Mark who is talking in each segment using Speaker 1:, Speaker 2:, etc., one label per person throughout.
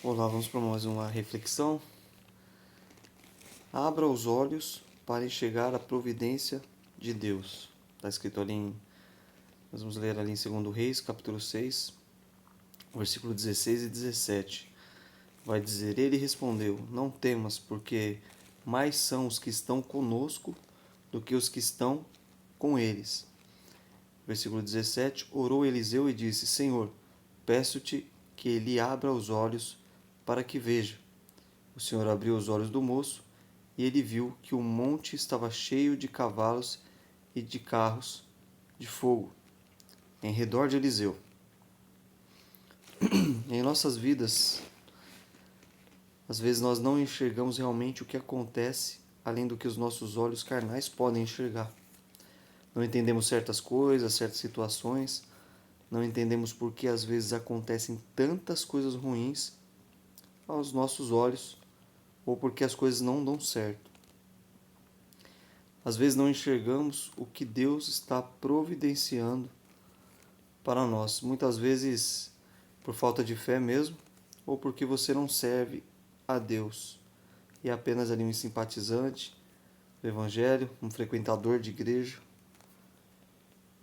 Speaker 1: Olá, vamos para mais uma reflexão. Abra os olhos para enxergar a providência de Deus. Está escrito ali nós vamos ler ali em 2 Reis, capítulo 6, versículo 16 e 17. Vai dizer: Ele respondeu: Não temas, porque mais são os que estão conosco do que os que estão com eles. Versículo 17: Orou Eliseu e disse: Senhor, peço-te que ele abra os olhos para que veja. O Senhor abriu os olhos do moço e ele viu que o monte estava cheio de cavalos e de carros de fogo em redor de Eliseu. Em nossas vidas, às vezes nós não enxergamos realmente o que acontece além do que os nossos olhos carnais podem enxergar. Não entendemos certas coisas, certas situações, não entendemos por que às vezes acontecem tantas coisas ruins aos nossos olhos ou porque as coisas não dão certo. Às vezes não enxergamos o que Deus está providenciando para nós. Muitas vezes por falta de fé mesmo, ou porque você não serve a Deus e é apenas ali um simpatizante do Evangelho, um frequentador de igreja,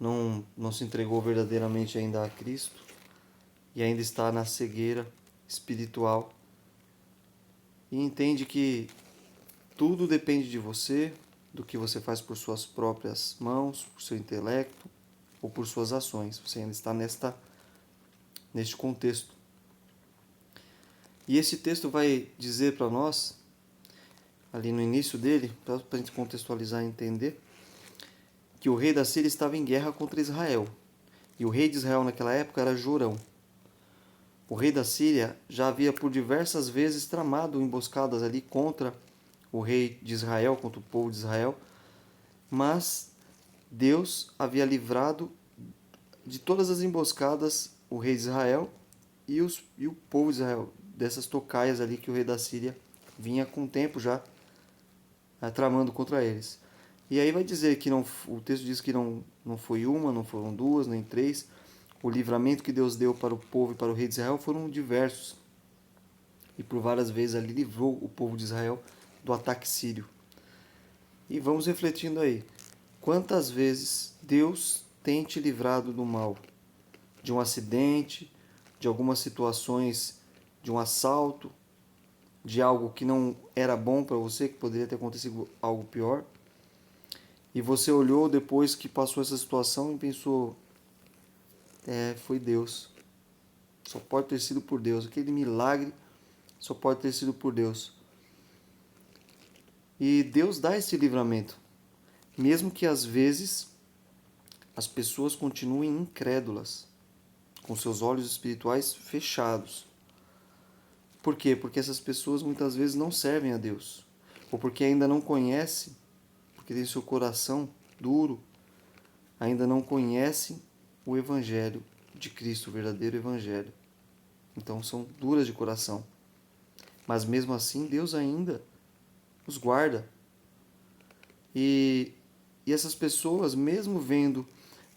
Speaker 1: não se entregou verdadeiramente ainda a Cristo e ainda está na cegueira espiritual e entende que tudo depende de você, do que você faz por suas próprias mãos, por seu intelecto ou por suas ações. Você ainda está neste contexto. E esse texto vai dizer para nós, ali no início dele, para a gente contextualizar e entender, que o rei da Síria estava em guerra contra Israel. E o rei de Israel naquela época era Jorão. O rei da Síria já havia por diversas vezes tramado emboscadas ali contra o rei de Israel, contra o povo de Israel, mas Deus havia livrado de todas as emboscadas o rei de Israel e o povo de Israel, dessas tocaias ali que o rei da Síria vinha com o tempo já tramando contra eles. E aí vai dizer que não, o texto diz que não foi uma, não foram duas, nem três. O livramento que Deus deu para o povo e para o rei de Israel foram diversos. E por várias vezes ali livrou o povo de Israel do ataque sírio. E vamos refletindo aí. Quantas vezes Deus tem te livrado do mal? De um acidente, de algumas situações, de um assalto, de algo que não era bom para você, que poderia ter acontecido algo pior. E você olhou depois que passou essa situação e pensou: foi Deus. Só pode ter sido por Deus. Aquele milagre só pode ter sido por Deus. E Deus dá esse livramento, mesmo que às vezes as pessoas continuem incrédulas, com seus olhos espirituais fechados. Por quê? Porque essas pessoas muitas vezes não servem a Deus, ou porque ainda não conhecem, porque tem seu coração duro, ainda não conhecem o Evangelho de Cristo, o verdadeiro Evangelho. Então são duras de coração. Mas mesmo assim, Deus ainda os guarda. E essas pessoas, mesmo vendo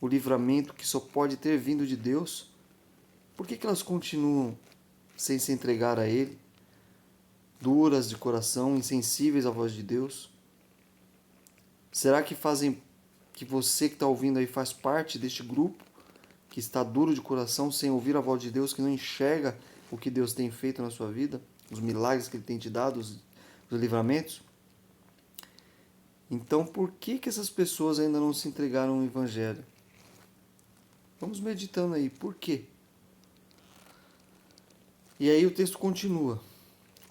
Speaker 1: o livramento que só pode ter vindo de Deus, por que elas continuam sem se entregar a Ele? Duras de coração, insensíveis à voz de Deus? Será que você que está ouvindo aí faz parte deste grupo que está duro de coração, sem ouvir a voz de Deus, que não enxerga o que Deus tem feito na sua vida, os milagres que Ele tem te dado, os livramentos? Então, por que essas pessoas ainda não se entregaram ao Evangelho? Vamos meditando aí, por quê? E aí o texto continua.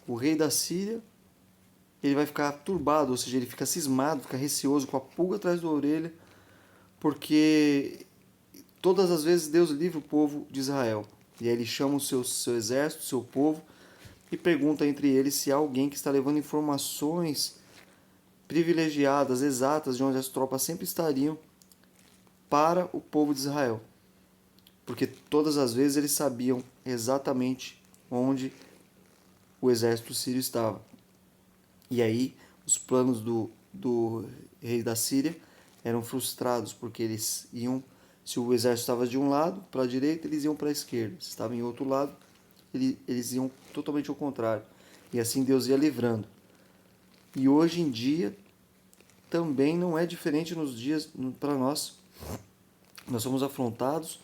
Speaker 1: O rei da Síria, ele vai ficar turbado, ou seja, ele fica cismado, fica receoso, com a pulga atrás da orelha, porque todas as vezes Deus livra o povo de Israel. E aí ele chama o seu exército, o seu povo, e pergunta entre eles se há alguém que está levando informações privilegiadas, exatas, de onde as tropas sempre estariam para o povo de Israel. Porque todas as vezes eles sabiam exatamente onde o exército sírio estava. E aí os planos do rei da Síria eram frustrados, porque eles iam, se o exército estava de um lado, para a direita, eles iam para a esquerda. Se estava em outro lado, eles iam totalmente ao contrário. E assim Deus ia livrando. E hoje em dia também não é diferente nos dias para nós. Nós somos afrontados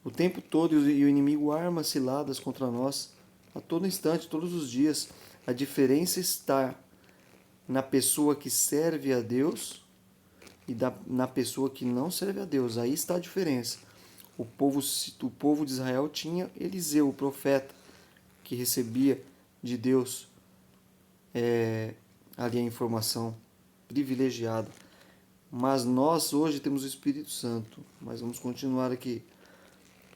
Speaker 1: o tempo todo e o inimigo arma ciladas contra nós a todo instante, todos os dias. A diferença está na pessoa que serve a Deus e na pessoa que não serve a Deus. Aí está a diferença. O povo de Israel tinha Eliseu, o profeta, que recebia de Deus ali a informação privilegiada. Mas nós hoje temos o Espírito Santo. Mas vamos continuar aqui.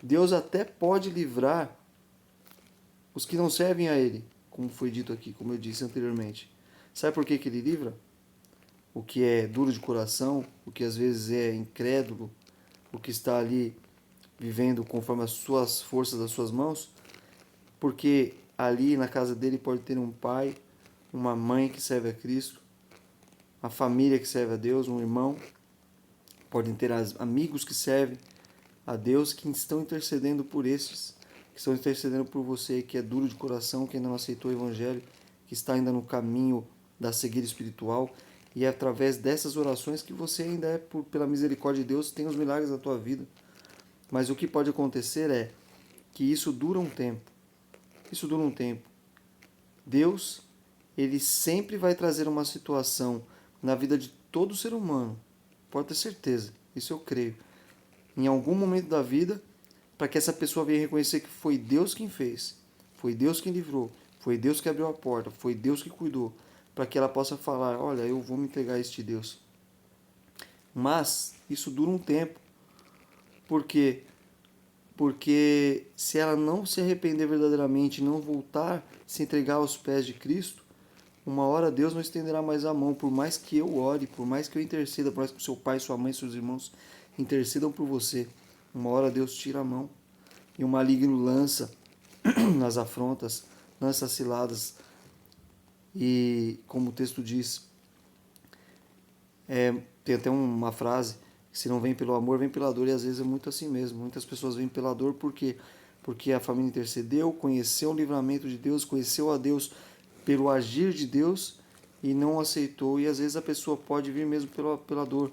Speaker 1: Deus até pode livrar os que não servem a Ele, como foi dito aqui, como eu disse anteriormente. Sabe por que Ele livra? O que é duro de coração, o que às vezes é incrédulo, o que está ali vivendo conforme as suas forças das suas mãos, porque ali na casa dele pode ter um pai, uma mãe que serve a Cristo, a família que serve a Deus, um irmão, podem ter amigos que servem a Deus, que estão intercedendo por esses, que estão intercedendo por você que é duro de coração, que ainda não aceitou o Evangelho, que está ainda no caminho da cegueira espiritual, e é através dessas orações que você ainda pela misericórdia de Deus, tem os milagres da tua vida. Mas o que pode acontecer é que isso dura um tempo. Isso dura um tempo. Deus, Ele sempre vai trazer uma situação na vida de todo ser humano, pode ter certeza, isso eu creio, em algum momento da vida, para que essa pessoa venha reconhecer que foi Deus quem fez, foi Deus quem livrou, foi Deus que abriu a porta, foi Deus que cuidou, para que ela possa falar, olha, eu vou me entregar a este Deus. Mas isso dura um tempo. Por quê? Porque se ela não se arrepender verdadeiramente, não voltar, se entregar aos pés de Cristo, uma hora Deus não estenderá mais a mão, por mais que eu ore, por mais que eu interceda, por mais que o seu pai, sua mãe, seus irmãos intercedam por você. Uma hora Deus tira a mão e o maligno lança nas afrontas, lança ciladas. E como o texto diz, tem até uma frase, que se não vem pelo amor, vem pela dor, e às vezes é muito assim mesmo. Muitas pessoas vêm pela dor porque a família intercedeu, conheceu o livramento de Deus, conheceu a Deus pelo agir de Deus e não aceitou. E às vezes a pessoa pode vir mesmo pela dor,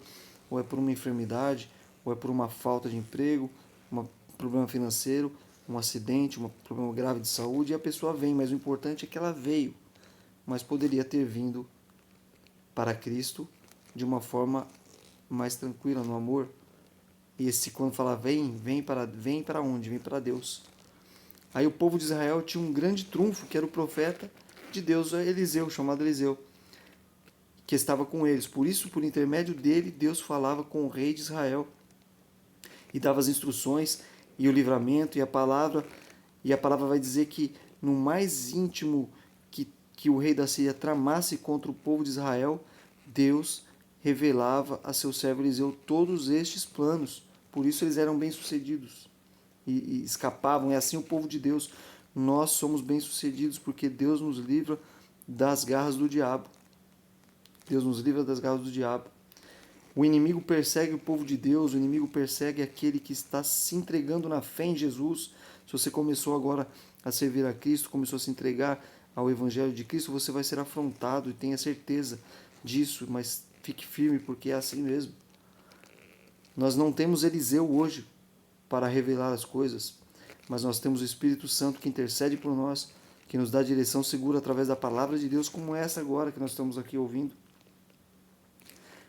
Speaker 1: ou é por uma enfermidade, ou é por uma falta de emprego, um problema financeiro, um acidente, um problema grave de saúde, e a pessoa vem, mas o importante é que ela veio, mas poderia ter vindo para Cristo de uma forma mais tranquila, no amor. E esse, quando fala vem para onde? Vem para Deus. Aí o povo de Israel tinha um grande trunfo, que era o profeta de Deus, Eliseu, chamado Eliseu, que estava com eles. Por isso, por intermédio dele, Deus falava com o rei de Israel e dava as instruções e o livramento e a palavra. E a palavra vai dizer que no mais íntimo que o rei da Síria tramasse contra o povo de Israel, Deus revelava a seu servo Eliseu todos estes planos. Por isso eles eram bem-sucedidos e escapavam. É assim o povo de Deus. Nós somos bem-sucedidos porque Deus nos livra das garras do diabo. Deus nos livra das garras do diabo. O inimigo persegue o povo de Deus, o inimigo persegue aquele que está se entregando na fé em Jesus. Se você começou agora a servir a Cristo, começou a se entregar ao Evangelho de Cristo, você vai ser afrontado e tenha certeza disso, mas fique firme porque é assim mesmo. Nós não temos Eliseu hoje para revelar as coisas, mas nós temos o Espírito Santo que intercede por nós, que nos dá direção segura através da palavra de Deus, como essa agora que nós estamos aqui ouvindo.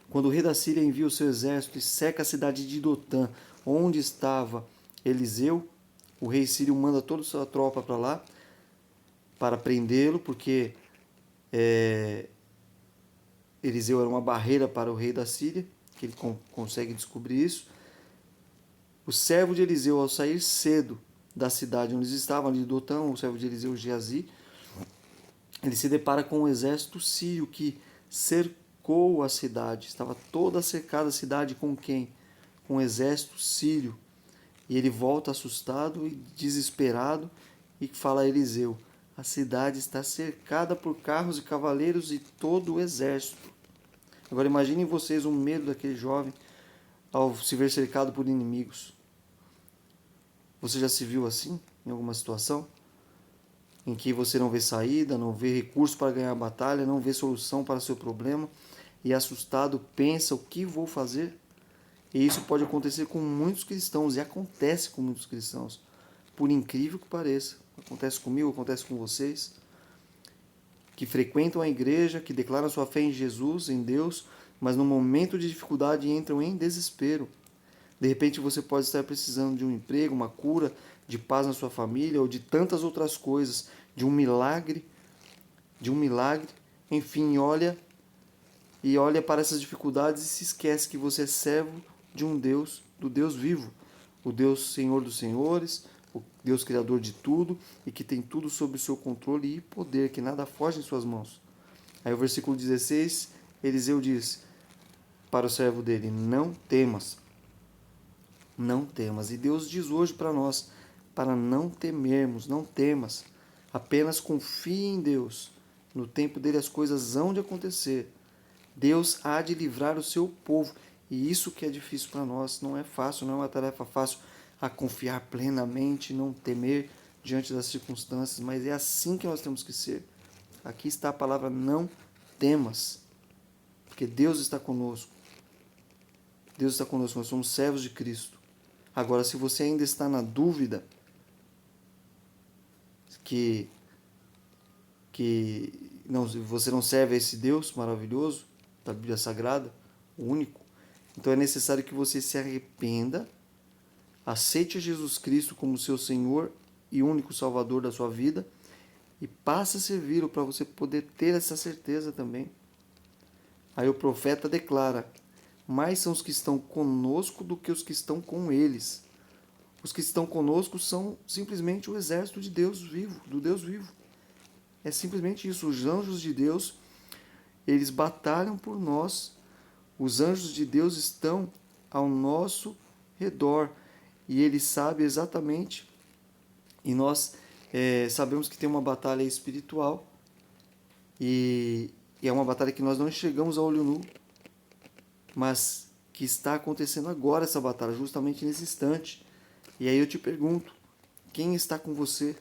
Speaker 1: Quando o rei da Síria envia o seu exército e cerca a cidade de Dotã, onde estava Eliseu, o rei sírio manda toda a sua tropa para lá para prendê-lo, porque Eliseu era uma barreira para o rei da Síria, que ele consegue descobrir isso. O servo de Eliseu, ao sair cedo da cidade onde eles estavam, ali de Dotã, o servo de Eliseu, Geazi, ele se depara com um exército sírio que cercou a cidade. Estava toda cercada a cidade com quem? Com um exército sírio. E ele volta assustado e desesperado e fala a Eliseu: a cidade está cercada por carros e cavaleiros e todo o exército. Agora imaginem vocês o medo daquele jovem ao se ver cercado por inimigos. Você já se viu assim, em alguma situação? em que você não vê saída, não vê recurso para ganhar a batalha, não vê solução para seu problema e assustado pensa: o que vou fazer? E isso pode acontecer com muitos cristãos, e acontece com muitos cristãos, por incrível que pareça. Acontece comigo, acontece com vocês, que frequentam a igreja, que declaram sua fé em Jesus, em Deus, mas no momento de dificuldade entram em desespero. De repente você pode estar precisando de um emprego, uma cura, de paz na sua família ou de tantas outras coisas, de um milagre, enfim, olha para essas dificuldades e se esquece que você é servo de um Deus, do Deus vivo, o Deus Senhor dos Senhores, o Deus Criador de tudo e que tem tudo sob o seu controle e poder, que nada foge em suas mãos. Aí o versículo 16, Eliseu diz para o servo dele: não temas, não temas. E Deus diz hoje para nós, para não temermos, não temas, apenas confie em Deus. No tempo dele as coisas hão de acontecer. Deus há de livrar o seu povo. E isso que é difícil para nós, não é fácil, não é uma tarefa fácil a confiar plenamente, não temer diante das circunstâncias, mas é assim que nós temos que ser. Aqui está a palavra: não temas, porque Deus está conosco. Deus está conosco, nós somos servos de Cristo. Agora, se você ainda está na dúvida que não, você não serve a esse Deus maravilhoso da Bíblia Sagrada, o único, então é necessário que você se arrependa, aceite a Jesus Cristo como seu Senhor e único Salvador da sua vida e passe a servi-lo para você poder ter essa certeza também. Aí o profeta declara: mais são os que estão conosco do que os que estão com eles. Os que estão conosco são simplesmente o exército de Deus vivo, do Deus vivo. É simplesmente isso. Os anjos de Deus, eles batalham por nós. Os anjos de Deus estão ao nosso redor. E eles sabem exatamente. E nós sabemos que tem uma batalha espiritual. E é uma batalha que nós não enxergamos a olho nu. Mas que está acontecendo agora essa batalha, justamente nesse instante. E aí eu te pergunto: quem está com você?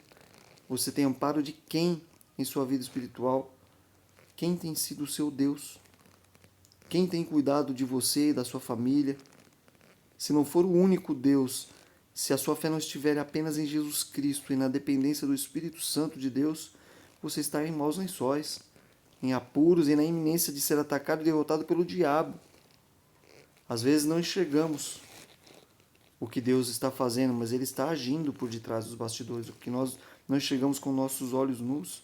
Speaker 1: Você tem amparo de quem em sua vida espiritual? Quem tem sido o seu Deus? Quem tem cuidado de você e da sua família? Se não for o único Deus, se a sua fé não estiver apenas em Jesus Cristo e na dependência do Espírito Santo de Deus, você está em maus lençóis, em apuros e na iminência de ser atacado e derrotado pelo diabo. Às vezes não enxergamos o que Deus está fazendo, mas Ele está agindo por detrás dos bastidores, o que nós não enxergamos com nossos olhos nus,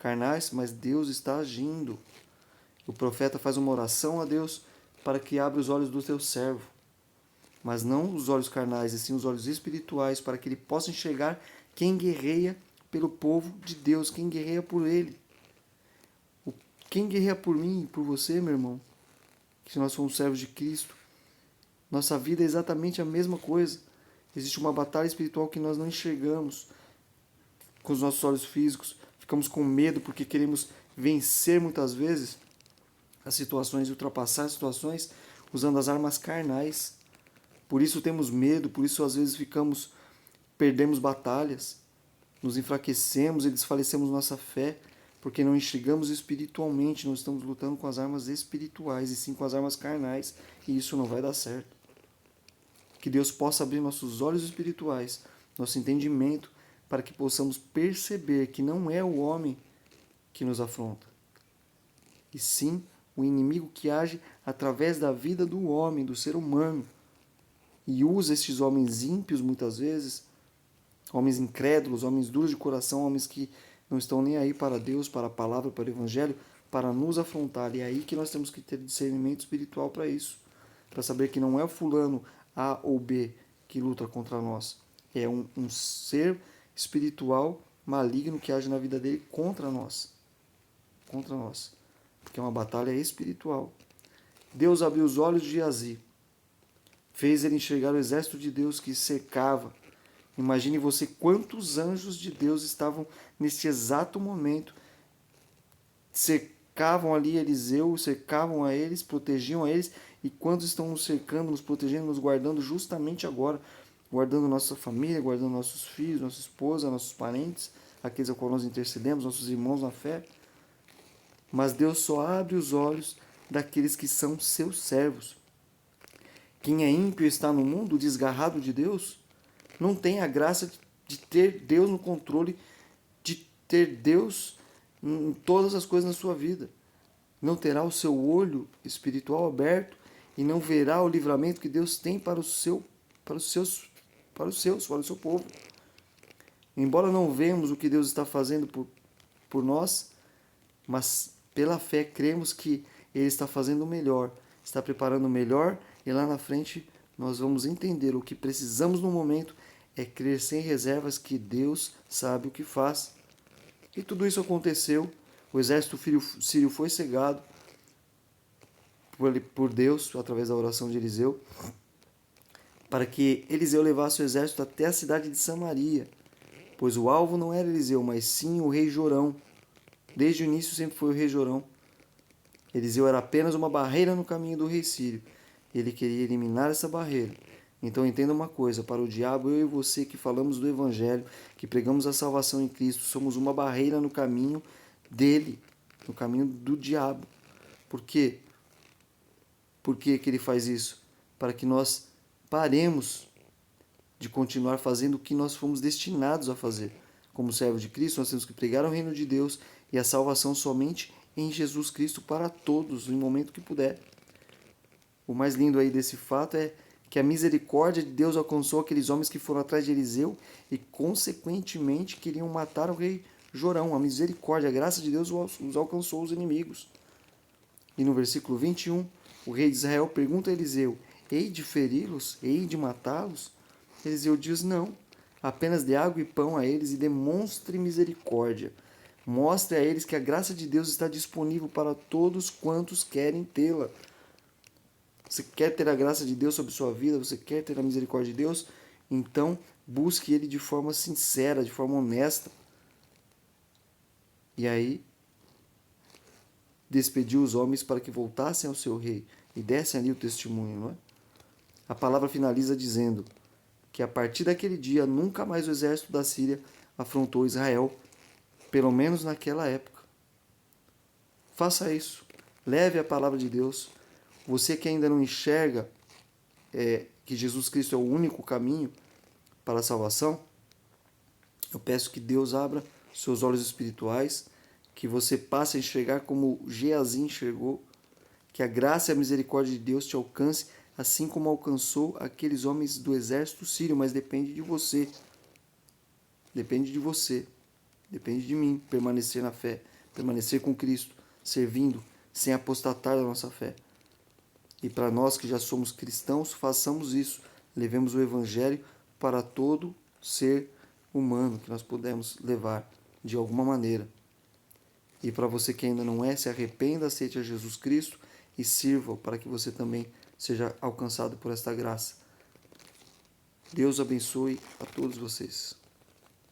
Speaker 1: carnais, mas Deus está agindo. O profeta faz uma oração a Deus para que abra os olhos do teu servo, mas não os olhos carnais, e sim os olhos espirituais, para que ele possa enxergar quem guerreia pelo povo de Deus, quem guerreia por ele. Quem guerreia por mim e por você, meu irmão, que se nós somos servos de Cristo, nossa vida é exatamente a mesma coisa. Existe uma batalha espiritual que nós não enxergamos com os nossos olhos físicos. Ficamos com medo porque queremos vencer muitas vezes as situações e ultrapassar as situações usando as armas carnais. Por isso temos medo, por isso às vezes perdemos batalhas, nos enfraquecemos e desfalecemos nossa fé, porque não enxergamos espiritualmente, nós estamos lutando com as armas espirituais e sim com as armas carnais, e isso não vai dar certo. Que Deus possa abrir nossos olhos espirituais, nosso entendimento, para que possamos perceber que não é o homem que nos afronta, e sim o inimigo que age através da vida do homem, do ser humano, e usa estes homens ímpios muitas vezes, homens incrédulos, homens duros de coração, homens que não estão nem aí para Deus, para a palavra, para o Evangelho, para nos afrontar. E é aí que nós temos que ter discernimento espiritual para isso, para saber que não é o fulano A ou B que luta contra nós, é um ser espiritual maligno que age na vida dele contra nós, porque é uma batalha espiritual. Deus abriu os olhos de Geazi, fez ele enxergar o exército de Deus que cercava. Imagine você quantos anjos de Deus estavam neste exato momento, cercavam ali Eliseu, cercavam a eles, protegiam a eles, e quantos estão nos cercando, nos protegendo, nos guardando justamente agora, guardando nossa família, guardando nossos filhos, nossa esposa, nossos parentes, aqueles a qual nós intercedemos, nossos irmãos na fé. Mas Deus só abre os olhos daqueles que são seus servos. Quem é ímpio e está no mundo, desgarrado de Deus, não tem a graça de ter Deus no controle, de ter Deus em todas as coisas na sua vida. Não terá o seu olho espiritual aberto e não verá o livramento que Deus tem para o seu povo. Embora não vemos o que Deus está fazendo por nós, mas pela fé cremos que Ele está fazendo o melhor, está preparando o melhor, e lá na frente nós vamos entender o que precisamos no momento é crer sem reservas que Deus sabe o que faz. E tudo isso aconteceu, o exército sírio foi cegado por Deus, através da oração de Eliseu, para que Eliseu levasse o exército até a cidade de Samaria, pois o alvo não era Eliseu, mas sim o rei Jorão. Desde o início sempre foi o rei Jorão. Eliseu era apenas uma barreira no caminho do rei sírio. Ele queria eliminar essa barreira. Então entenda uma coisa, para o diabo, eu e você que falamos do Evangelho, que pregamos a salvação em Cristo, somos uma barreira no caminho dele, no caminho do diabo. Por quê? Por que ele faz isso? Para que nós paremos de continuar fazendo o que nós fomos destinados a fazer. Como servo de Cristo, nós temos que pregar o reino de Deus e a salvação somente em Jesus Cristo para todos, no momento que puder. O mais lindo aí desse fato é que a misericórdia de Deus alcançou aqueles homens que foram atrás de Eliseu e, consequentemente, queriam matar o rei Jorão. A misericórdia, a graça de Deus os alcançou os inimigos. E no versículo 21, o rei de Israel pergunta a Eliseu: hei de feri-los? Hei de matá-los? Eliseu diz: não, apenas dê água e pão a eles e demonstre misericórdia. Mostre a eles que a graça de Deus está disponível para todos quantos querem tê-la. Você quer ter a graça de Deus sobre sua vida? Você quer ter a misericórdia de Deus? Então, busque Ele de forma sincera, de forma honesta. E aí, despediu os homens para que voltassem ao seu rei e dessem ali o testemunho, não é? A palavra finaliza dizendo que a partir daquele dia, nunca mais o exército da Síria afrontou Israel, pelo menos naquela época. Faça isso. Leve a palavra de Deus. Você que ainda não enxerga que Jesus Cristo é o único caminho para a salvação, eu peço que Deus abra seus olhos espirituais, que você passe a enxergar como Geazi enxergou, que a graça e a misericórdia de Deus te alcance, assim como alcançou aqueles homens do exército sírio, mas depende de você. Depende de você. Depende de mim permanecer na fé, permanecer com Cristo, servindo, sem apostatar da nossa fé. E para nós que já somos cristãos, façamos isso. Levemos o Evangelho para todo ser humano que nós pudermos levar de alguma maneira. E para você que ainda não é, se arrependa, aceite a Jesus Cristo e sirva para que você também seja alcançado por esta graça. Deus abençoe a todos vocês.